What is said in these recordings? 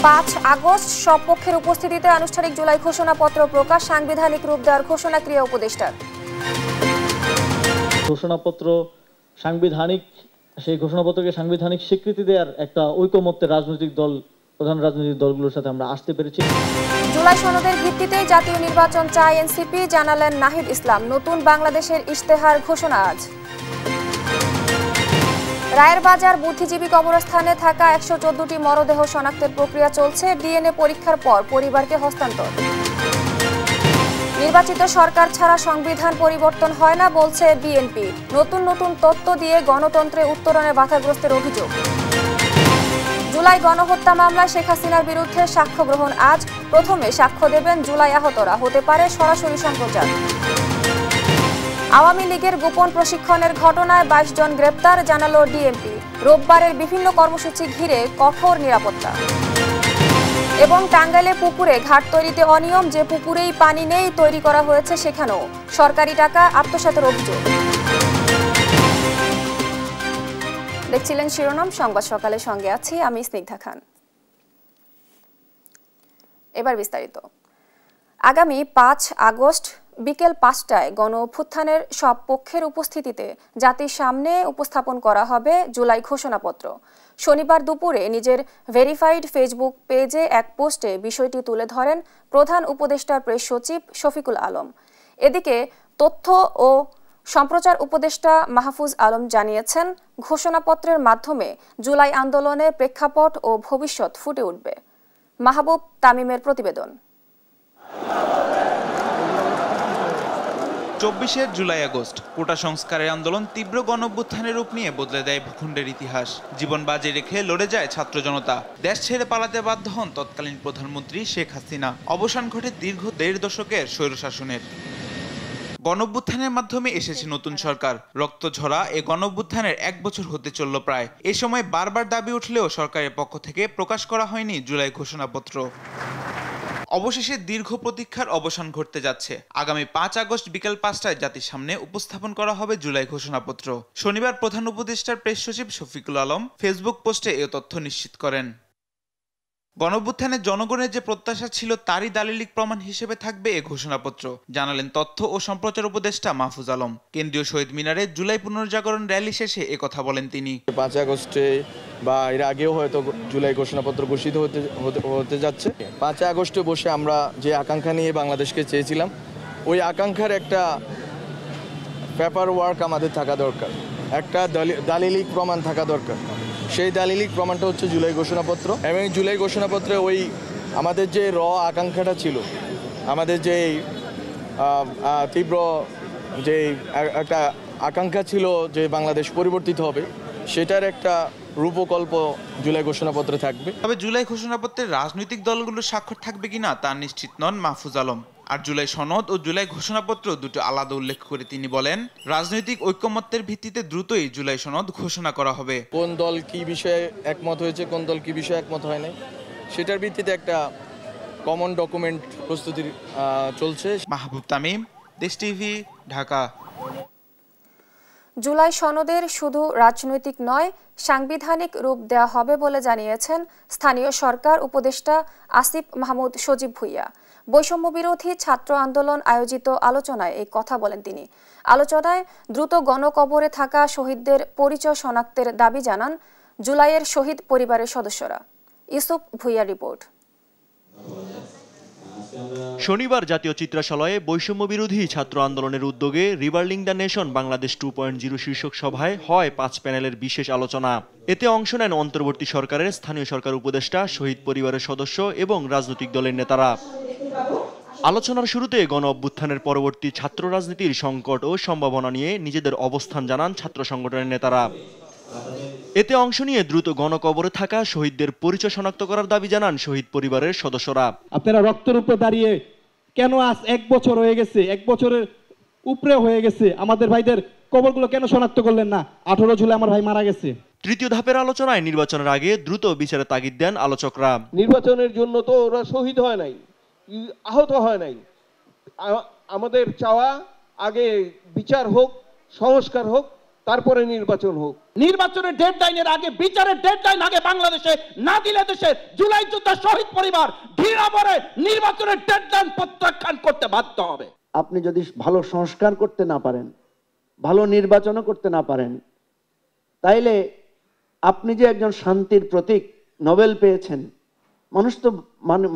5 August সব পক্ষের উপস্থিতিতে আনুষ্ঠানিক জুলাই ঘোষণাপত্র প্রকাশ, সাংবিধানিক রূপ দেওয়ার ঘোষণা ক্রিয়া উপদেষ্টার। ঘোষণাপত্র সাংবিধানিক, সেই ঘোষণাপত্রকে সাংবিধানিক স্বীকৃতি দেওয়ার একটা ঐকমত্যের প্রধান রাজনৈতিক দলগুলোর সাথে আমরা আসতে পেরেছি। জুলাই সনদের ভিত্তিতেই জাতীয় নির্বাচন চায় এনসিপি, জানালেন নাহিদ ইসলাম। নতুন বাংলাদেশের ইশতেহার ঘোষণা আজ। রায়ের বাজার বুদ্ধিজীবী কবরস্থানে থাকা 114টি মরদেহ শনাক্তের প্রক্রিয়া চলছে, ডিএনএ পরীক্ষার পর পরিবারকে হস্তান্তর। নির্বাচিত সরকার ছাড়া সংবিধান পরিবর্তন হয় না বলছে বিএনপি, নতুন নতুন তথ্য দিয়ে গণতন্ত্রে উত্তরণে বাধাগ্রস্তের অভিযোগ। জুলাই গণহত্যা মামলায় শেখ হাসিনার বিরুদ্ধে সাক্ষ্য গ্রহণ আজ, প্রথমে সাক্ষ্য দেবেন জুলাই আহতরা, হতে পারে সরাসরি সম্প্রচার। আওয়ামী লীগের গোপন প্রশিক্ষণের ঘটনায় 22 জন গ্রেপ্তার, জানালো ডিএমপি। রোববারের বিভিন্ন কর্মসূচি ঘিরে কঠোর নিরাপত্তা। এবং টাঙ্গাইলে পুকুরে ঘাট তৈরিতে অনিয়ম, যে পুকুরেই পানি নেই তৈরি করা হয়েছে সেখানেও সরকারি টাকা আত্মসাতের অভিযোগ। দেখছিলেন শিরোনাম সংবাদ সকালের সঙ্গে আছি আমি স্নিগ্ধা খান। এবার বিস্তারিত। আগামী 5 আগস্ট বিকেল 5টায় গণ অভ্যুত্থানের সব পক্ষের উপস্থিতিতে জাতির সামনে উপস্থাপন করা হবে জুলাই ঘোষণাপত্র। শনিবার দুপুরে নিজের ভেরিফাইড ফেসবুক পেজে এক পোস্টে বিষয়টি তুলে ধরেন প্রধান উপদেষ্টার প্রেস সচিব শফিকুল আলম। এদিকে তথ্য ও সম্প্রচার উপদেষ্টা মাহফুজ আলম জানিয়েছেন, ঘোষণাপত্রের মাধ্যমে জুলাই আন্দোলনের প্রেক্ষাপট ও ভবিষ্যৎ ফুটে উঠবে। মাহবুব তামিমের প্রতিবেদন। 24 জুলাই আগস্ট কোটা সংস্কারের আন্দোলন তীব্র গণঅভ্যুত্থানের রূপ নিয়ে বদলে দেয় ভূখণ্ডের ইতিহাস। জীবন বাজি রেখে লড়ে যায় ছাত্র জনতা। দেশ ছেড়ে পালাতে বাধ্য হন তৎকালীন প্রধানমন্ত্রী শেখ হাসিনা। অবসান ঘটে দীর্ঘ 1.5 দশকের স্বৈরশাসনের। গণঅভ্যুত্থানের মাধ্যমে এসেছে নতুন সরকার। রক্তঝরা এ গণঅভ্যুত্থানের 1 বছর হতে চলল প্রায়। এ সময় বারবার দাবি উঠলেও সরকারের পক্ষ থেকে প্রকাশ করা হয়নি জুলাই ঘোষণাপত্র। অবশেষে দীর্ঘ প্রতীক্ষার অবসান ঘটতে যাচ্ছে। আগামী 5 আগস্ট বিকেল 5টায় জাতির সামনে উপস্থাপন করা হবে জুলাই ঘোষণাপত্র। শনিবার প্রধান উপদেষ্টার প্রেস সচিব শফিকুল আলম ফেসবুক পোস্টে এ তথ্য নিশ্চিত করেন। গণঅভ্যুত্থানে জনগণের যে প্রত্যাশা ছিল তারই দালিলিক প্রমাণ হিসেবে থাকবে এ ঘোষণাপত্র, জানালেন তথ্য ও সম্প্রচার উপদেষ্টা মাহফুজ আলম। কেন্দ্রীয় শহীদ মিনারে জুলাই পুনর্জাগরণ র্যালি শেষে একথা বলেন তিনি। 5 আগস্টে বা এর আগেও হয়তো জুলাই ঘোষণাপত্র ঘোষিত হতে যাচ্ছে। 5 আগস্টে বসে আমরা যে আকাঙ্ক্ষা নিয়ে বাংলাদেশকে চেয়েছিলাম, ওই আকাঙ্ক্ষার একটা পেপার ওয়ার্ক আমাদের থাকা দরকার, একটা দালিলিক প্রমাণ থাকা দরকার। সেই দালিলিক প্রমাণটা হচ্ছে জুলাই ঘোষণাপত্র। এবং জুলাই ঘোষণাপত্রে ওই আমাদের যে আকাঙ্ক্ষাটা ছিল, আমাদের যে তীব্র যে একটা আকাঙ্ক্ষা ছিল যে বাংলাদেশ পরিবর্তিত হবে, সেটার একটা রূপকল্প জুলাই ঘোষণাপত্রে থাকবে। তবে জুলাই ঘোষণাপত্রের রাজনৈতিক দলগুলোর স্বাক্ষর থাকবে কিনা তা নিশ্চিত নন মাহফুজ আলম। আর জুলাই সনদ ও জুলাই ঘোষণাপত্র দুটো আলাদা উল্লেখ করে তিনি বলেন, রাজনৈতিক ঐকমত্যের ভিত্তিতে দ্রুতই জুলাই সনদ ঘোষণা করা হবে। কোন দল কি বিষয়ে একমত হয়েছে, কোন দল কি বিষয়ে একমত হয় নাই, সেটার ভিত্তিতে একটা কমন ডকুমেন্ট প্রস্তুতি চলছে। মাহবুব তামিম, দেশ টিভি, ঢাকা। জুলাই সনদের শুধু রাজনৈতিক নয়, সাংবিধানিক রূপ দেওয়া হবে বলে জানিয়েছেন স্থানীয় সরকার উপদেষ্টা আসিফ মাহমুদ সজীব ভুইয়া। বৈষম্য বিরোধী ছাত্র আন্দোলন আয়োজিত আলোচনায় এই কথা বলেন তিনি। আলোচনায় দ্রুত গণকবরে থাকা শহীদদের পরিচয় শনাক্তের দাবি জানান জুলাইয়ের শহীদ পরিবারের সদস্যরা। ইউসুফ ভুইয়া রিপোর্ট। শনিবার জাতীয় চিত্রাশালয়ে বৈষম্য বিরোধী ছাত্র আন্দোলনের উদ্যোগে রিবার্লিং দ্য নেশন বাংলাদেশ 2.0 শীর্ষক সভায় হয় 5 প্যানেলের বিশেষ আলোচনা। এতে অংশ নেন অন্তর্বর্তী সরকারের স্থানীয় সরকার উপদেষ্টা, শহীদ পরিবারের সদস্য এবং রাজনৈতিক দলের নেতারা। আলোচনার শুরুতে গণ অভ্যুত্থানের পরবর্তী ছাত্র রাজনীতির সংকট ও সম্ভাবনা নিয়ে নিজেদের অবস্থান জানান ছাত্র সংগঠনের নেতারা। এতে অংশ নিয়ে দ্রুত গণকবরে থাকা শহীদদের পরিচয় শনাক্ত করার দাবি জানান শহীদ পরিবারের সদস্যরা। আপনারা রক্তের উপরে দাঁড়িয়ে কেন আজ 1 বছর হয়ে গেছে, 1 বছরের উপরে হয়ে গেছে, আমাদের ভাইদের কবরগুলো কেন শনাক্ত করলেন না? 18 জুলাই আমার ভাই মারা গেছে। তৃতীয় ধাপের আলোচনায় নির্বাচনের আগে দ্রুত বিচারের তাগিদ দেন আলোচকরা। নির্বাচনের জন্য তো ওরা শহীদ হয় নাই, আহত হয় নাই। আমাদের চাওয়া আগে বিচার হোক, সংস্কার হোক, তারপরে নির্বাচন হোক। নির্বাচনের ডেডলাইনের আগে, বিচারের ডেডলাইন আগে বাংলাদেশে না দিলে দেশের জুলাই যোদ্ধা শহীদ পরিবার ঘৃণা ভরে নির্বাচনের ডেডলাইন প্রত্যাখ্যান করতে বাধ্য হবে। আপনি যদি ভালো সংস্কার করতে না পারেন, ভালো নির্বাচনও করতে না পারেন, তাইলে আপনি যে একজন শান্তির প্রতীক, নোবেল পেয়েছেন, মানুষ তো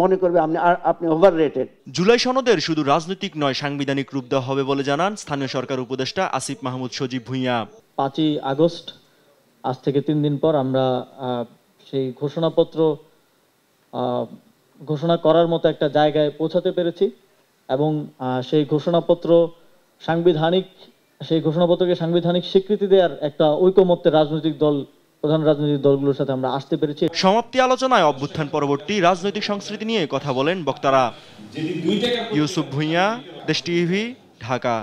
মনে করবে আপনি ওভাররেটেড। জুলাই সনদের শুধু রাজনৈতিক নয়, সাংবিধানিক রূপ দেওয়া হবে বলে জানান স্থানীয় সরকার উপদেষ্টা আসিফ মাহমুদ সজীব ভুঁইয়া। 5ই আগস্ট, আজ থেকে 3 দিন পর আমরা সেই ঘোষণাপত্র ঘোষণা করার মতো একটা জায়গায় পৌঁছাতে পেরেছি এবং সেই ঘোষণাপত্রকে সাংবিধানিক স্বীকৃতি দেওয়ার একটা ঐকমত্যের প্রধান রাজনৈতিক দলগুলোর সাথে আমরা আসতে পেরেছি। সমাপ্তি আলোচনায় অভ্যুত্থান পরবর্তী রাজনৈতিক সংস্কৃতি নিয়ে কথা বলেন বক্তারা। ইউসুফ ভুঁইয়া, দেশ টিভি, ঢাকা।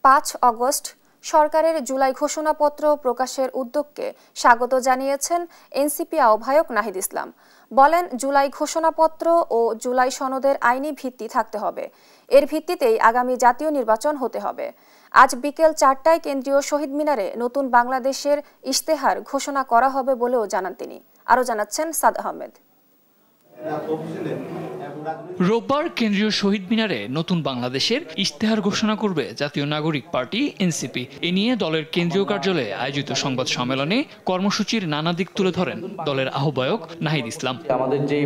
5 আগস্ট সরকারের জুলাই ঘোষণাপত্র প্রকাশের উদ্যোগকে স্বাগত জানিয়েছেন এনসিপি আহ্বায়ক নাহিদ ইসলাম। বলেন, জুলাই ঘোষণাপত্র ও জুলাই সনদের আইনি ভিত্তি থাকতে হবে। এর ভিত্তিতেই আগামী জাতীয় নির্বাচন হতে হবে। আজ বিকেল 4টায় কেন্দ্রীয় শহীদ মিনারে নতুন বাংলাদেশের ইশতেহার ঘোষণা করা হবে বলেও জানান তিনি। আরও জানাচ্ছেন সাদ আহমেদ। রোববার কেন্দ্রীয় শহীদ মিনারে নতুন বাংলাদেশের ইশতেহার ঘোষণা করবে জাতীয় নাগরিক পার্টি এনসিপি। এ নিয়ে দলের কেন্দ্রীয় কার্যালয়ে আয়োজিত সংবাদ সম্মেলনে কর্মসূচির নানা দিক তুলে ধরেন দলের আহ্বায়ক নাহিদ ইসলাম। আমাদের যে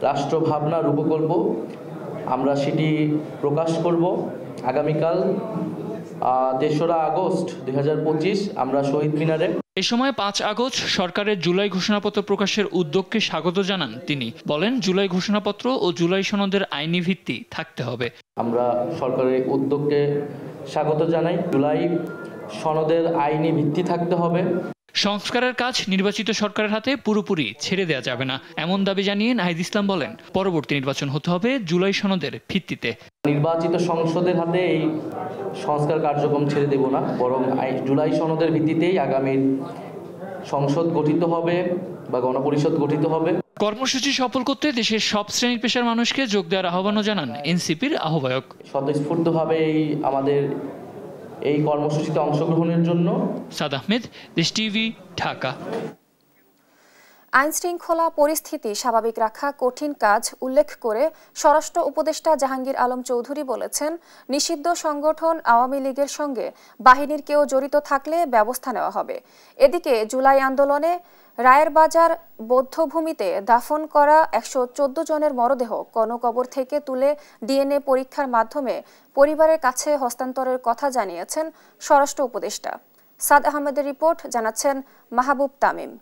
রাষ্ট্র ভাবনা রূপকল্প, আমরা সেটি প্রকাশ করব আগামীকাল 3রা আগস্ট 2025 আমরা শহীদ মিনারে। এ সময় 5 আগস্ট সরকারের জুলাই ঘোষণাপত্র প্রকাশের উদ্যোগকে স্বাগত জানান তিনি। বলেন, জুলাই ঘোষণাপত্র ও জুলাই সনদের আইনি ভিত্তি থাকতে হবে। আমরা সরকারের উদ্যোগকে স্বাগত জানাই। জুলাই সনদের আইনি ভিত্তি থাকতে হবে। সংস্কারের কাজ নির্বাচিত সরকারের হাতে পুরোপুরি ছেড়ে দেওয়া যাবে না, এমন দাবি জানিয়ে নাহিদ ইসলাম বলেন, পরবর্তী নির্বাচন হতে হবে জুলাই সনদের ভিত্তিতে। নির্বাচিত সংসদের হাতে এই সংস্কার কার্যক্রম ছেড়ে দেব না, বরং জুলাই সনদের ভিত্তিতেই আগামী সংসদ গঠিত হবে বা গণপরিষদ গঠিত হবে। কর্মসূচি সফল করতে দেশের সব শ্রেণীর পেশার মানুষকে যোগ দেওয়ার আহ্বানও জানান এনসিপির আহ্বায়ক। স্বতঃস্ফূর্তভাবে আমাদের এই কর্মসূচিতে অংশগ্রহণের জন্য। সাদ আহমেদ, দেশ টিভি, ঢাকা। আইন শৃঙ্খলা পরিস্থিতি স্বাভাবিক রাখা কঠিন কাজ উল্লেখ করে স্বরাষ্ট্র উপদেষ্টা জাহাঙ্গীর আলম চৌধুরী বলেছেন, নিষিদ্ধ সংগঠন আওয়ামী লীগের সঙ্গে বাহিনীর কেউ জড়িত থাকলে ব্যবস্থা নেওয়া হবে। এদিকে জুলাই আন্দোলনে রায়ের বাজার বৌদ্ধভূমিতে দাফন করা 114 জনের মরদেহ গণকবর থেকে তুলে ডিএনএ পরীক্ষার মাধ্যমে পরিবারের কাছে হস্তান্তরের কথা জানিয়েছেন স্বরাষ্ট্র উপদেষ্টা। সাদ আহমেদের রিপোর্ট, জানাচ্ছেন মাহবুব তামিম।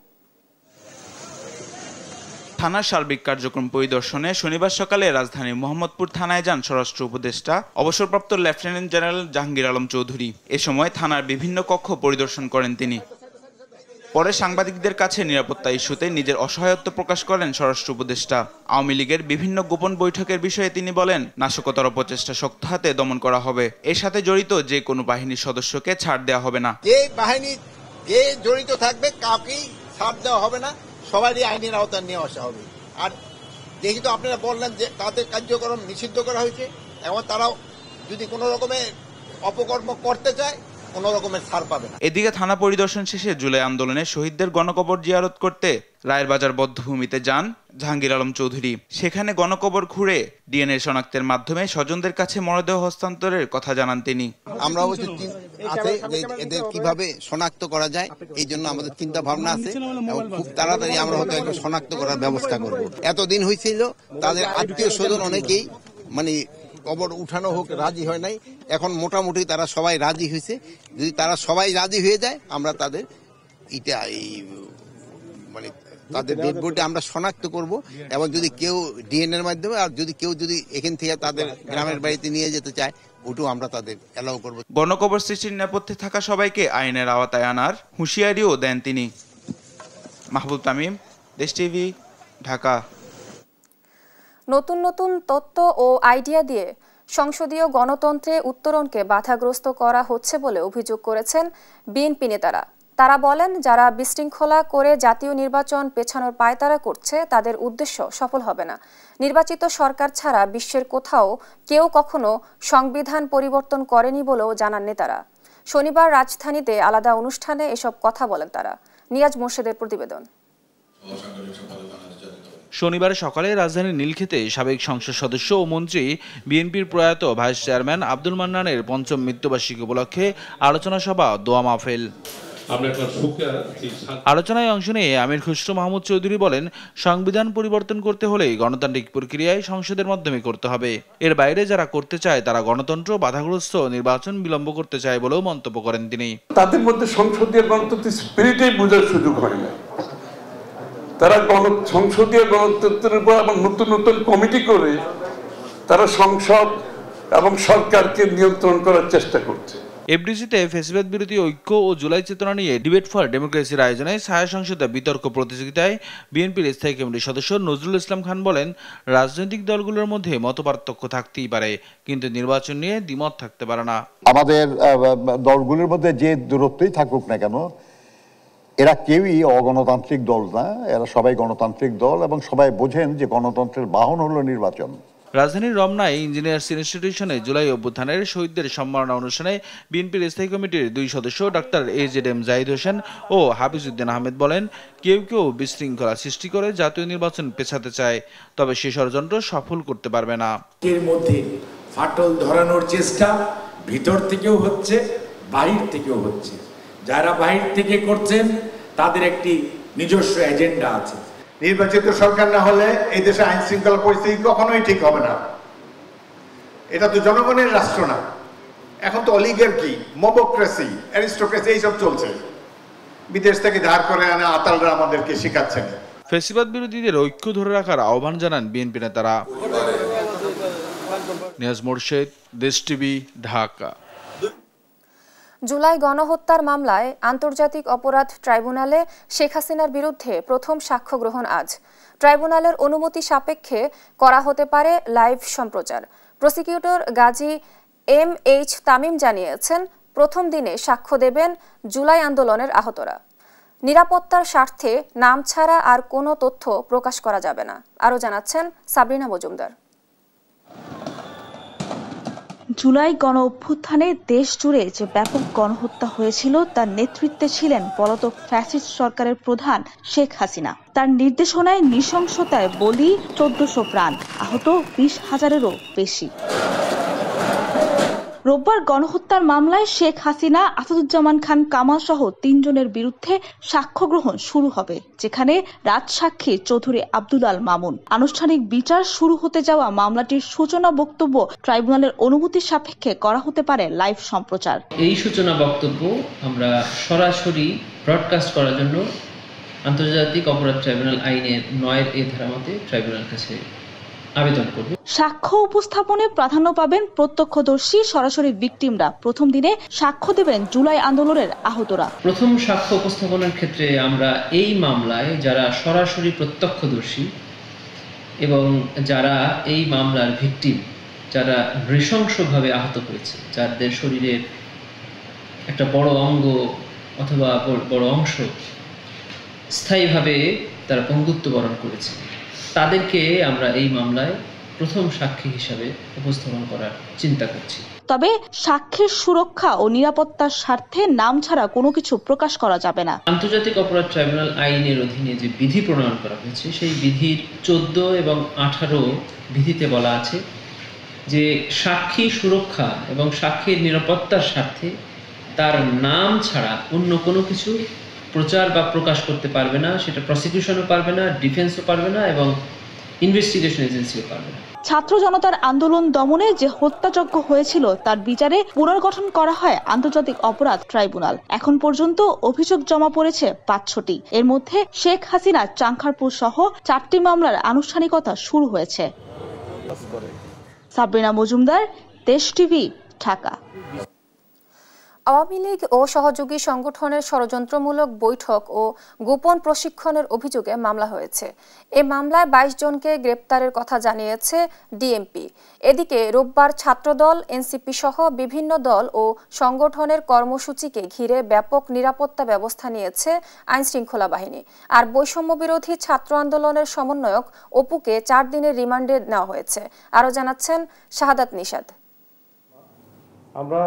থানার সার্বিক কার্যক্রম পরিদর্শনে শনিবার সকালে রাজধানীর মোহাম্মদপুর থানায় যান স্বরাষ্ট্র উপদেষ্টা অবসরপ্রাপ্ত লেফটেন্যান্ট জেনারেল জাহাঙ্গীর আলম চৌধুরী। এ সময় থানার বিভিন্ন কক্ষ পরিদর্শন করেন তিনি। পরে সাংবাদিকদের কাছে নিরাপত্তা ইস্যুতে নিজের অসহায়ত্ব প্রকাশ করেন স্বরাষ্ট্র উপদেষ্টা। আওয়ামী লীগের বিভিন্ন গোপন বৈঠকের বিষয়ে তিনি বলেন, নাশকতার অপচেষ্টা শক্ত হাতে দমন করা হবে। এর সাথে জড়িত যে কোনো বাহিনীর সদস্যকে ছাড় দেওয়া হবে না। যে বাহিনী যে জড়িত থাকবে কাউকেই ছাড় দেওয়া হবে না, সবারই আইনের আওতায় নিয়ে আসা হবে। আর যেহেতু আপনারা বললেন যে তাদের কার্যক্রম নিষিদ্ধ করা হয়েছে, এবং তারাও যদি কোনো রকমের অপকর্ম করতে চায় কোনো রকমের ছাড় পাবে না। এদিকে থানা পরিদর্শন শেষে জুলাই আন্দোলনে শহীদদের গণকবর জিয়ারত করতে রায়ের বাজার বদ্ধভূমিতে যান জাহাঙ্গীর আলম চৌধুরী। সেখানে গণকবর ঘুরে ডিএনএ শনাক্তের মাধ্যমে স্বজনদের কাছে মরদেহ হস্তান্তরের কথা জানান তিনি। আমরা অবশ্য আছে এদের কিভাবে শনাক্ত করা যায়, এই জন্য আমাদের চিন্তা ভাবনা আছে এবং খুব তাড়াতাড়ি আমরা হয়তো একটা শনাক্ত করার ব্যবস্থা করব। এতদিন হয়েছিল তাদের আত্মীয় স্বজন অনেকেই মানে কবর উঠানো হোক রাজি হয় নাই, এখন মোটামুটি তারা সবাই রাজি হয়েছে। যদি তারা সবাই রাজি হয়ে যায়, আমরা তাদের তাদের ডেড বডি আমরা শনাক্ত করব, এবং যদি কেউ ডিএনএর মাধ্যমে, আর যদি কেউ এখান থেকে তাদের গ্রামের বাড়িতে নিয়ে যেতে চায়, ওটাও আমরা তাদের অ্যালাউ করব। গণকবর সৃষ্টির নেপথ্যে থাকা সবাইকে আইনের আওতায় আনার হুঁশিয়ারিও দেন তিনি। মাহবুব তামিম, দেশ টিভি, ঢাকা। নতুন নতুন তত্ত্ব ও আইডিয়া দিয়ে সংসদীয় গণতন্ত্রে উত্তরণকে বাধাগ্রস্ত করা হচ্ছে বলে অভিযোগ করেছেন বিএনপি নেতারা। তারা বলেন, যারা বিশৃঙ্খলা করে জাতীয় নির্বাচন পেছানোর পায়তারা করছে তাদের উদ্দেশ্য সফল হবে না। নির্বাচিত সরকার ছাড়া বিশ্বের কোথাও কেউ কখনো সংবিধান পরিবর্তন করেনি বলেও জানান নেতারা। শনিবার রাজধানীতে আলাদা অনুষ্ঠানে এসব কথা বলেন তারা। নিয়াজ মোর্শেদের প্রতিবেদন। শনিবার সকালে রাজধানীর নীলক্ষেতে সাবেক সংসদ সদস্য ও মন্ত্রী বিএনপির প্রয়াত ভাইস চেয়ারম্যান আব্দুল মান্নানের পঞ্চম মৃত্যুবার্ষিকী উপলক্ষে আলোচনা সভা দোয়া মাহফিল। আলোচনায় অংশ নিয়ে আমির খুসরো মাহমুদ চৌধুরী বলেন, সংবিধান পরিবর্তন করতে হলে গণতান্ত্রিক প্রক্রিয়ায় সংসদের মাধ্যমে করতে হবে। এর বাইরে যারা করতে চায় তারা গণতন্ত্র বাধাগ্রস্ত নির্বাচন বিলম্ব করতে চায় বলেও মন্তব্য করেন তিনি। তাদের মধ্যে সংসদীয় গণতন্ত্রের স্পিরিটেই বোঝার সুযোগ হয় না। তারা সংসদীয় গণতন্ত্রের উপর আবার নতুন নতুন কমিটি করে তারা সংসদ এবং সরকারকে নিয়ন্ত্রণ করার চেষ্টা করছে। এফডিসিতে ফ্যাসিবাদ বিরোধী ঐক্য ও জুলাই চেতনা নিয়ে ডিবেট ফর ডেমোক্রেসির আয়োজনে ছায়া সংসদে বিতর্ক প্রতিযোগিতায় বিএনপির স্থায়ী কমিটির সদস্য নজরুল ইসলাম খান বলেন, রাজনৈতিক দলগুলোর মধ্যে মতপার্থক্য থাকতেই পারে, কিন্তু নির্বাচন নিয়ে দ্বিমত থাকতে পারে না। আমাদের দলগুলোর মধ্যে যে দূরত্বই থাকুক না কেন, এরা কেউই অগণতান্ত্রিক দল না, এরা সবাই গণতান্ত্রিক দল এবং সবাই বোঝেন যে গণতন্ত্রের বাহন হলো নির্বাচন। রাজধানীর রমনায় ইঞ্জিনিয়ার্স ইনস্টিটিউশনে জুলাই অভ্যুত্থানের শহীদদের সম্মাননা অনুষ্ঠানে বিএনপির স্থায়ী কমিটির 2 সদস্য ডাক্তার AZM জাহিদ হোসেন ও হাফিজ উদ্দিন আহমেদ বলেন, কেউ কেউ বিশৃঙ্খলা সৃষ্টি করে জাতীয় নির্বাচন পেছাতে চায়, তবে সে ষড়যন্ত্র সফল করতে পারবে না। এর মধ্যে ফাটল ধরানোর চেষ্টা ভিতর থেকেও হচ্ছে, বাহির থেকেও হচ্ছে। যারা বাহির থেকে করছেন তাদের একটি নিজস্ব এজেন্ডা আছে। নির্বাচিত সরকার না হলে এই দেশে আইন শৃঙ্খলা পরিস্থিতি কখনোই ঠিক হবে না। এটা তো জনগণের রাষ্ট্র না, এখন তো অলিগার্কি, মবক্রেসি, অ্যারিস্টোক্রেসি এইসব চলছে। বিদেশ থেকে ধার করে আনা আতালরা আমাদেরকে শেখাচ্ছেন। ফ্যাসিবাদ বিরোধীদের ঐক্য ধরে রাখার আহ্বান জানান বিএনপি নেতারা। নিয়াজ মোর্শেদ, দেশ টিভি, ঢাকা। জুলাই গণহত্যার মামলায় আন্তর্জাতিক অপরাধ ট্রাইব্যুনালে শেখ হাসিনার বিরুদ্ধে প্রথম সাক্ষ্য গ্রহণ আজ। ট্রাইব্যুনালের অনুমতি সাপেক্ষে করা হতে পারে লাইভ সম্প্রচার। প্রসিকিউটর গাজী MH তামিম জানিয়েছেন, প্রথম দিনে সাক্ষ্য দেবেন জুলাই আন্দোলনের আহতরা। নিরাপত্তার স্বার্থে নাম ছাড়া আর কোনো তথ্য প্রকাশ করা যাবে না। আরও জানাচ্ছেন সাবরিনা মজুমদার। জুলাই গণ অভ্যুত্থানে দেশ জুড়ে যে ব্যাপক গণহত্যা হয়েছিল তার নেতৃত্বে ছিলেন পলাতক ফ্যাসিস্ট সরকারের প্রধান শেখ হাসিনা। তার নির্দেশনায় নৃশংসতায় বলি 1400 প্রাণ, আহত 20,000-এরও বেশি। রোববার গণহত্যার মামলায় শেখ হাসিনা, আসাদুজ্জামান খান কামাল সহ 3 জনের বিরুদ্ধে সাক্ষ্য গ্রহণ শুরু হবে, যেখানে রাজসাক্ষী চৌধুরী আব্দুল আল মামুন। আনুষ্ঠানিক বিচার শুরু হতে যাওয়া মামলাটির সূচনা বক্তব্য ট্রাইব্যুনালের অনুমতি সাপেক্ষে করা হতে পারে লাইভ সম্প্রচার। এই সূচনা বক্তব্য আমরা সরাসরি ব্রডকাস্ট করার জন্য আন্তর্জাতিক অপরাধ ট্রাইব্যুনাল আইনের 9 ধারা মতে ট্রাইব্যুনাল কাছে আবেদন করব। সাক্ষ্য উপস্থাপনে প্রাধান্য পাবেন প্রত্যক্ষদর্শী, সরাসরি ভিকটিমরা। প্রথম দিনে সাক্ষ্য দেবেন জুলাই আন্দোলনের আহতরা। প্রথম সাক্ষ্য উপস্থাপনের ক্ষেত্রে আমরা এই মামলায় যারা সরাসরি প্রত্যক্ষদর্শী এবং যারা এই মামলার ভিকটিম, যারা নৃশংসভাবে আহত হয়েছে, যাদের শরীরের একটা বড় অঙ্গ অথবা বড় অংশ স্থায়ীভাবে তারা পঙ্গুত্ব বরণ করেছে, তাদেরকে আমরা এই মামলায় প্রথম সাক্ষী হিসাবে উপস্থাপন করার চিন্তা করছি। তবে সাক্ষ্যের সুরক্ষা ও নিরাপত্তার স্বার্থে নাম ছাড়া কোনো কিছু প্রকাশ করা যাবে না। আন্তর্জাতিক অপরাধ ট্রাইব্যুনাল আইনের অধীনে যে বিধি প্রণয়ন করা হয়েছে, সেই বিধির 14 এবং 18 বিধিতে বলা আছে যে সাক্ষী সুরক্ষা এবং সাক্ষীর নিরাপত্তার স্বার্থে তার নাম ছাড়া অন্য কোনো কিছু প্রচার বা প্রকাশ করতে পারবে না। সেটা প্রসিকিউশনও পারবে না, ডিফেন্সও পারবে না এবং ইনভেস্টিগেশন এজেন্সিও পারবে না। ছাত্র জনতার আন্দোলন দমনে যে হত্যাযজ্ঞ হয়েছিল তার বিচারে পুনর্গঠন করা হয় আন্তর্জাতিক অপরাধ ট্রাইব্যুনাল। এখন পর্যন্ত অভিযোগ জমা পড়েছে 500টি। এর মধ্যে শেখ হাসিনা, চাংখারপুর সহ 4টি মামলার আনুষ্ঠানিকতা শুরু হয়েছে। সাবরিনা মজুমদার, দেশ টিভি, ঢাকা। আওয়ামী লীগ ও সহযোগী সংগঠনের ষড়যন্ত্রমূলক বৈঠক ও গোপন প্রশিক্ষণের অভিযোগে মামলা হয়েছে। এ মামলায় 22 জনকে গ্রেপ্তারের কথা জানিয়েছে ডিএমপি। এদিকে রোববার ছাত্রদল, এনসিপি সহ বিভিন্ন দল ও সংগঠনের কর্মসূচিকে ঘিরে ব্যাপক নিরাপত্তা ব্যবস্থা নিয়েছে আইনশৃঙ্খলা বাহিনী। আর বৈষম্য বিরোধী ছাত্র আন্দোলনের সমন্বয়ক অপুকে 4 দিনের রিমান্ডে নেওয়া হয়েছে। আরও জানাচ্ছেন শাহাদাত নিশাদ। আমরা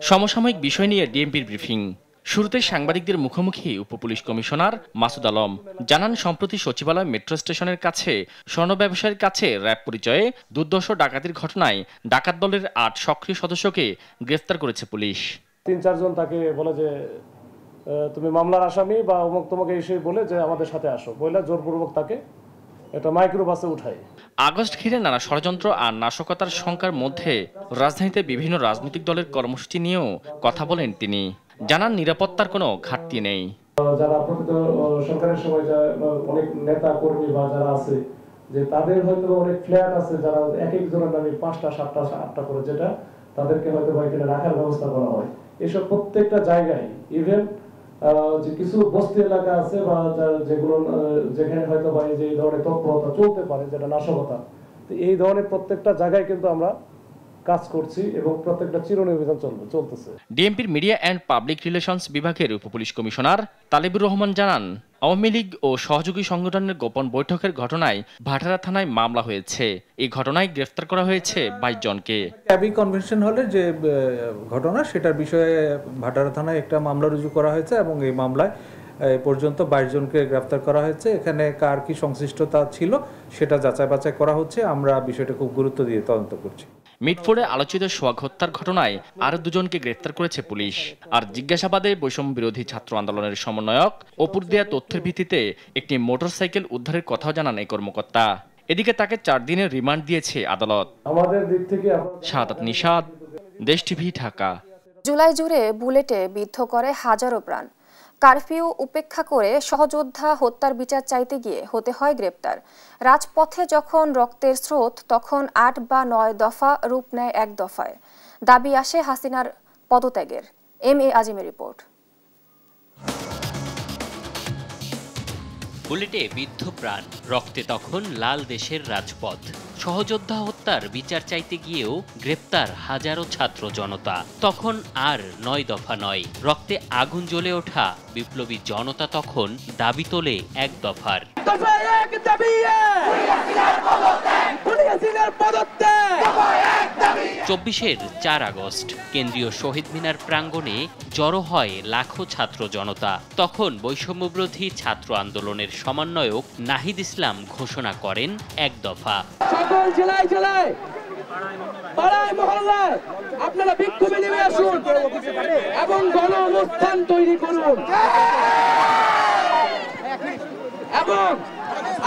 সমসাময়িক বিষয় নিয়ে ডিএমপির ব্রিফিং। শুরুতে সাংবাদিকদের মুখোমুখি উপপুলিশ কমিশনার মাসুদ আলম জানান, সম্প্রতি সচিবালয় মেট্রো স্টেশনের কাছে স্বর্ণ ব্যবসায়ীর কাছে র্যাব পরিচয়ে দুর্ধর্ষ ডাকাতির ঘটনায় ডাকাত দলের ৮ সক্রিয় সদস্যকে গ্রেফতার করেছে পুলিশ। ৩-৪ জন তাকে বলে যে তুমি মামলার আসামি বা অমুক তোমাকে এসে বলে যে আমাদের সাথে আসো, বলে জোরপূর্বক তাকে একটা মাইক্রোবাসে উঠায়। আগস্ট ঘিরে নানা ষড়যন্ত্র আর নাশকতার শঙ্কার মধ্যে রাজধানীতে বিভিন্ন রাজনৈতিক দলের কর্মসূচি নিয়েও কথা বলেন তিনি। জানান, নিরাপত্তার কোনো ঘাটতি নেই। যারা প্রকৃত সরকারের সময় অনেক নেতা কর্মী বা যারা আছে যে তাদের হয়তো অনেক ফ্ল্যাট আছে, যারা এক একজনের নামে 5টা 7টা 8টা করে, যেটা তাদেরকে হয়তো এখানে রাখার ব্যবস্থা করা হয়। এসব প্রত্যেকটা জায়গায় ইভেন যে কিছু বস্তি এলাকা আছে বা যেগুলো যেখানে হয়তো বা এই যে এই ধরনের তৎপরতা চলতে পারে, যেটা নাশকতা, তো এই ধরনের প্রত্যেকটা জায়গায় কিন্তু আমরা কাজ করছি এবং প্রত্যেকটা চিরুনি অভিযান চলতেছে। ডিএমপির মিডিয়া অ্যান্ড পাবলিক রিলেশনস বিভাগের উপপুলিশ কমিশনার তালেবুর রহমান জানান, আওয়ামী লীগ ও সহযোগী সংগঠনের গোপন বৈঠকের ঘটনায় ভাটারা থানায় মামলা হয়েছে। এই ঘটনায় গ্রেফতার করা হয়েছে 22 জনকে। ক্যাবি কনভেনশন হলের যে ঘটনা, সেটার বিষয়ে ভাটারা থানায় একটা মামলা রুজু করা হয়েছে এবং এই মামলায় এ পর্যন্ত 22 জনকে গ্রেফতার করা হয়েছে। এখানে কার কি সংশ্লিষ্টতা ছিল সেটা যাচাই বাছাই করা হচ্ছে। আমরা বিষয়টা খুব গুরুত্ব দিয়ে তদন্ত করছি। মিটফোর্ডে আলোচিত সোহাগ হত্যার ঘটনায় আরও 2 জনকে গ্রেফতার করেছে পুলিশ। আর জিজ্ঞাসাবাদে বৈষম্য বিরোধী ছাত্র আন্দোলনের সমন্বয়ক অপুর দেয়া তথ্যের ভিত্তিতে একটি মোটরসাইকেল উদ্ধারের কথাও জানান এই কর্মকর্তা। এদিকে তাকে 4 দিনের রিমান্ড দিয়েছে আদালত। আমাদের দিক থেকে শাহাদাত নিশাদ, দেশ টিভি, ঢাকা। জুলাই জুড়ে বুলেটে বিদ্ধ করে হাজারো প্রাণ। কারফিউ উপেক্ষা করে সহযোদ্ধা হত্যার বিচার চাইতে গিয়ে হতে হয় গ্রেপ্তার। রাজপথে যখন রক্তের স্রোত, তখন 8 বা 9 দফা রূপ নেয় 1 দফায়। দাবি আসে হাসিনার পদত্যাগের। MA আজিমের report. বুলেটে বিদ্ধ প্রাণ, রক্তে তখন লাল দেশের রাজপথ। সহযোদ্ধা হত্যার বিচার চাইতে গিয়েও গ্রেপ্তার হাজারো ছাত্র জনতা। তখন আর 9 দফা নয়, রক্তে আগুন জ্বলে ওঠা বিপ্লবী জনতা তখন দাবি তোলে 1 দফার। 24-এর 4 আগস্ট কেন্দ্রীয় শহীদ মিনার প্রাঙ্গণে জড়ো হয় লাখো ছাত্র জনতা। তখন বৈষম্যবিরোধী ছাত্র আন্দোলনের সমন্বয়ক নাহিদ ইসলাম ঘোষণা করেন 1 দফা। সকল জেলায় জেলায়, পাড়ায় মহল্লায় আপনারা বিক্ষোভে নেমে আসুন এবং গণ অবস্থান তৈরি করুন এবং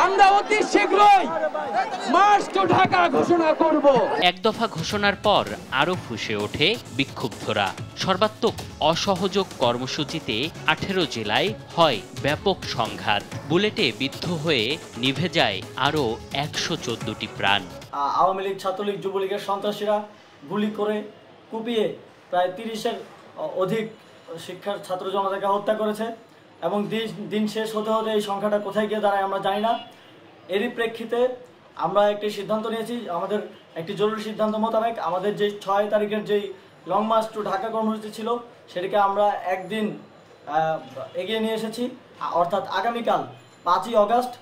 আমরা অতি শীঘ্রই মার্চ টু ঢাকা ঘোষণা করব। 1 দফা ঘোষণার পর আরো ফুঁসে ওঠে বিক্ষুব্ধরা। সর্বাত্মক অসহযোগ কর্মসূচিতে 18 জেলায় হয় ব্যাপক সংঘাত। বুলেটে বিদ্ধ হয়ে নিভে যায় আরো 114টি প্রাণ। আওয়ামী লীগ, ছাত্রলীগ, যুবলীগের সন্ত্রাসীরা গুলি করে কুপিয়ে প্রায় 30-এর অধিক শিক্ষার ছাত্র জনতাকে হত্যা করেছে এবং দিন শেষ হতে হতে এই সংখ্যাটা কোথায় গিয়ে দাঁড়ায় আমরা জানি না। এরই প্রেক্ষিতে আমরা একটি সিদ্ধান্ত নিয়েছি, আমাদের একটি জরুরি সিদ্ধান্ত মোতাবেক আমাদের যে 6 তারিখের যেই লং মার্চ টু ঢাকা কর্মসূচি ছিল সেটিকে আমরা একদিন এগিয়ে নিয়ে এসেছি, অর্থাৎ আগামীকাল 5ই আগস্ট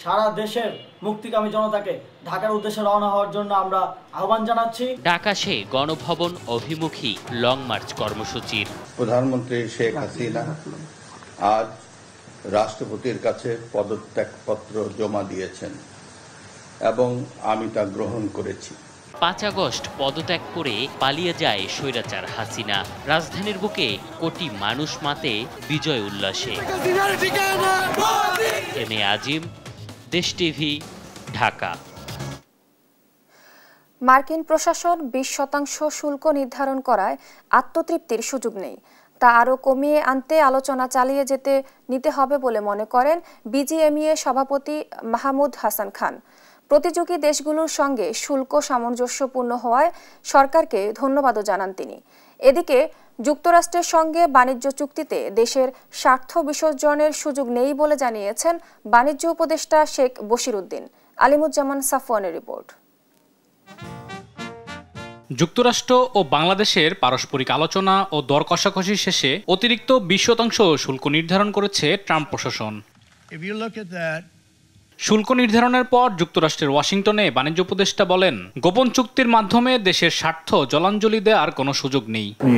সারা দেশের মুক্তিকামী জনতাকে ঢাকার উদ্দেশ্যে রওনা হওয়ার জন্য আমরা আহ্বান জানাচ্ছি। ঢাকাশে গণভবন অভিমুখী লং মার্চ কর্মসূচির প্রধানমন্ত্রী শেখ হাসিনা আজ রাষ্ট্রপতির কাছে পদত্যাগপত্র জমা দিয়েছেন এবং আমি তা গ্রহণ করেছি। 5 আগস্ট পদত্যাগ করে পালিয়ে যায় স্বৈরাচার হাসিনা। রাজধানীর বুকে কোটি মানুষ মাতে বিজয় উল্লাসে। MA আজিম, দেশ টিভি, ঢাকা। মার্কিন প্রশাসন 20% শুল্ক নির্ধারণ করায় আত্মতৃপ্তির সুযোগ নেই। তা আরও কমিয়ে আনতে আলোচনা চালিয়ে নিতে হবে বলে মনে করেন বিজিএমইএ সভাপতি মাহমুদ হাসান খান। প্রতিযোগী দেশগুলোর সঙ্গে শুল্ক সামঞ্জস্যপূর্ণ হওয়ায় সরকারকে ধন্যবাদও জানান তিনি। এদিকে যুক্তরাষ্ট্রের সঙ্গে বাণিজ্য চুক্তিতে দেশের স্বার্থ বিসর্জনের সুযোগ নেই বলে জানিয়েছেন বাণিজ্য উপদেষ্টা শেখ বশিরউদ্দিন। আলিমুজ্জামান সাফওয়ানের রিপোর্ট। যুক্তরাষ্ট্র ও বাংলাদেশের পারস্পরিক আলোচনা ও দর কষাকষি শেষে অতিরিক্ত 20% শুল্ক নির্ধারণ করেছে ট্রাম্প প্রশাসন। শুল্ক নির্ধারণের পর যুক্তরাষ্ট্রের ওয়াশিংটনে বাণিজ্য উপদেষ্টা বলেন, গোপন চুক্তির মাধ্যমে দেশের স্বার্থ জলাঞ্জলি দেওয়ার কোনো সুযোগ নেই। আপনি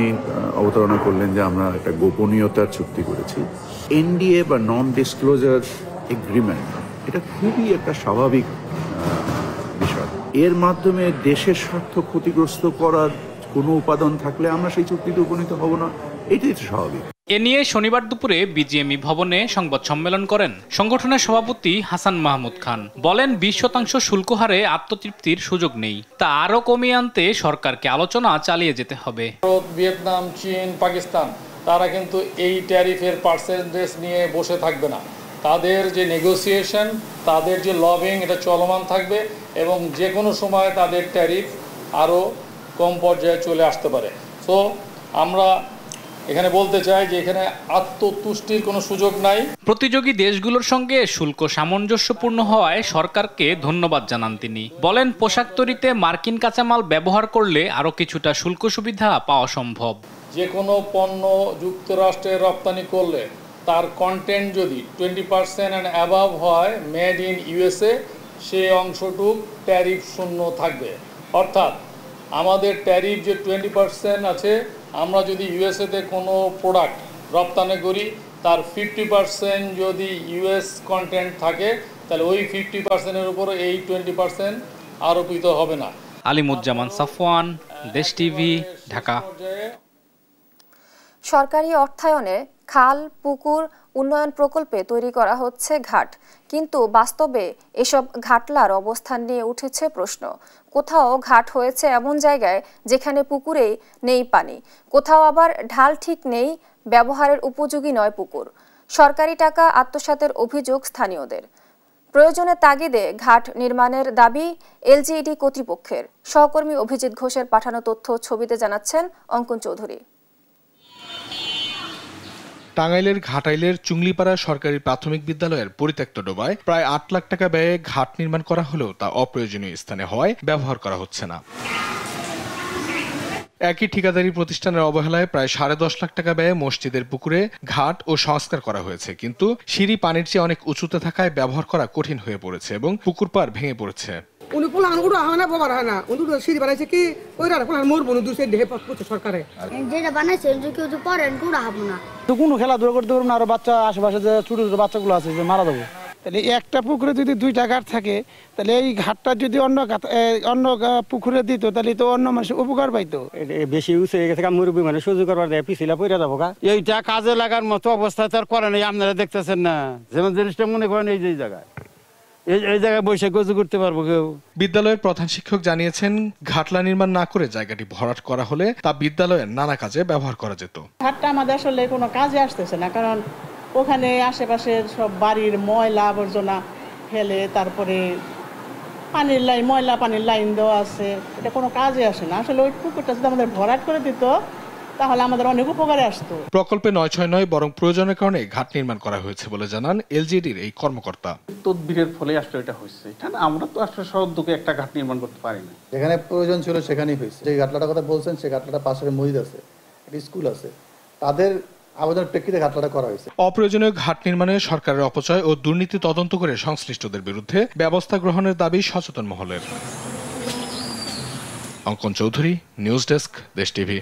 অবতারণা করলেন যে আমরা একটা গোপনীয়তার চুক্তি করেছি। এনডিএ বা নন ডিসক্লোজার এগ্রিমেন্ট, এটা খুবই একটা স্বাভাবিক বিষয়। এর মাধ্যমে দেশের স্বার্থ ক্ষতিগ্রস্ত করার কোনো উপাদান থাকলে আমরা সেই চুক্তিতে উপনীত হব না, এটাই তো স্বাভাবিক। এ নিয়ে শনিবার দুপুরে বিজিএমই ভবনে সংবাদ সম্মেলন করেন সংগঠনের সভাপতি হাসান মাহমুদ খান। বলেন 20% শুল্ক হারে আত্মতৃপ্তির সুযোগ নেই, তা আরও কমিয়ে আনতে সরকারকে আলোচনা চালিয়ে যেতে হবে। ভিয়েতনাম, চীন, পাকিস্তান তারা কিন্তু এই ট্যারিফের পার্সেন্টেজ নিয়ে বসে থাকবে না। তাদের যে নেগোসিয়েশন, তাদের যে লবিং, এটা চলমান থাকবে এবং যে কোনো সময় তাদের ট্যারিফ আরও কম পর্যায়ে চলে আসতে পারে। সো আমরা এখানে বলতে চাই যে এখানে আত্মতুষ্টির কোনো সুযোগ নাই। প্রতিযোগী দেশগুলোর সঙ্গে শুল্ক সামঞ্জস্যপূর্ণ হওয়ায় সরকারকে ধন্যবাদ জানান তিনি। বলেন, পোশাক তৈরিতে মার্কিন কাঁচামাল ব্যবহার করলে আরও কিছুটা শুল্ক সুবিধা পাওয়া সম্ভব। যে কোনো পণ্য যুক্তরাষ্ট্রে রপ্তানি করলে তার কন্টেন্ট যদি 20% অ্যান্ড অ্যাবাভ হয়, মেড ইন ইউএসএ, সেই অংশটুক ট্যারিফ শূন্য থাকবে। অর্থাৎ আমাদের ট্যারিফ যে 20% আছে, আমরা যদি ইউএসএতে কোনো প্রোডাক্ট রপ্তানি করি, তার 50% যদি ইউএস কন্টেন্ট থাকে, তাহলে ওই 50%-এর উপরে এই 20% আরোপিত হবে না। আলিমুজ্জামান সাফওয়ান, দেশ টিভি, ঢাকা। সরকারি অর্থায়নে খাল, পুকুর উন্নয়ন প্রকল্পে তৈরি করা হচ্ছে ঘাট, কিন্তু বাস্তবে এসব ঘাটলার অবস্থান নিয়ে উঠেছে প্রশ্ন। কোথাও ঘাট হয়েছে এমন জায়গায় যেখানে পুকুরেই নেই পানি, কোথাও আবার ঢাল ঠিক নেই, ব্যবহারের উপযোগী নয় পুকুর। সরকারি টাকা আত্মসাতের অভিযোগ স্থানীয়দের। প্রয়োজনে তাগিদে ঘাট নির্মাণের দাবি এলজিইডি কর্তৃপক্ষের। সহকর্মী অভিজিৎ ঘোষের পাঠানো তথ্য ছবিতে জানাচ্ছেন অঙ্কন চৌধুরী। টাঙ্গাইলের ঘাটাইলের চুংলিপাড়া সরকারি প্রাথমিক বিদ্যালয়ের পরিত্যক্ত ডোবায় প্রায় 8 লাখ টাকা ব্যয়ে ঘাট নির্মাণ করা হলেও তা অপ্রয়োজনীয় স্থানে হওয়ায় ব্যবহার করা হচ্ছে না। একই ঠিকাদারি প্রতিষ্ঠানের অবহেলায় প্রায় 10.5 লাখ টাকা ব্যয়ে মসজিদের পুকুরে ঘাট ও সংস্কার করা হয়েছে, কিন্তু সিঁড়ি পানির চেয়ে অনেক উঁচুতে থাকায় ব্যবহার করা কঠিন হয়ে পড়েছে এবং পুকুর পাড় ভেঙে পড়েছে। কোনো খেলাধুলা করতে পারবো না, আরো বাচ্চা আশেপাশে যে ছোট ছোট বাচ্চাগুলো আছে যে মারা যাবো। তাহলে একটা পুকুরে যদি 2টা ঘাট থাকে, তাহলে এই ঘাটটা যদি অন্য পুকুরে দিত, তাহলে তো অন্য মানুষ উপকার পাইতো। বেশি উঁচু হয়ে গেছে, মুরব্বী মানে সহ্য করবার দেয়, পিছিলা পড়ে যাবো। এইটা কাজে লাগার মতো অবস্থা তার করে নাই, আপনারা দেখতেছেন না। যেমন জিনিসটা মনে করেন এই যে জায়গায়, এই জায়গায় বসে গোসল করতে পারবো কেউ। বিদ্যালয়ের প্রধান শিক্ষক জানিয়েছেন, ঘাটলা নির্মাণ না করে জায়গাটি ভরাট করা হলে তা বিদ্যালয়ের নানা কাজে ব্যবহার করা যেত। ঘাটটা আমাদের আসলে কোনো কাজে আসতেছে না, কারণ ওখানে আশেপাশের সব বাড়ির ময়লা আবর্জনা ফেলে, তারপরে ময়লা পানির লাইন দেওয়া আছে, এটা কোনো কাজে আসে না। আসলে ওই পুকুরটা যদি আমাদের ভরাট করে দিত, তাহলে আমাদের অনেক উপকারে আসতো। প্রকল্পে 9/6 নয়, বরং প্রয়োজনের কারণে ঘাট নির্মাণ করা হয়েছে বলে জানান এলজিডির এই কর্মকর্তা। তদবিরের ফলে আসলে এটা হয়েছে, আমরা তো আসলে সদ্যোগে একটা ঘাট নির্মাণ করতে পারি না। যেখানে প্রয়োজন ছিল সেখানেই হয়েছে। যে ঘাটলাটার কথা বলছেন, সেই ঘাটলাটা পাশের মসজিদ আছে, একটা স্কুল আছে, তাদের আবেদনের প্রেক্ষিতে ঘাটলাটা করা হয়েছে। অপ্রয়োজনীয় ঘাট নির্মাণে সরকারের অপচয় ও দুর্নীতি তদন্ত করে সংশ্লিষ্টদের বিরুদ্ধে ব্যবস্থা গ্রহণের দাবি সচেতন মহলের। অঙ্কন চৌধুরী, নিউজ ডেস্ক, দেশ টিভি।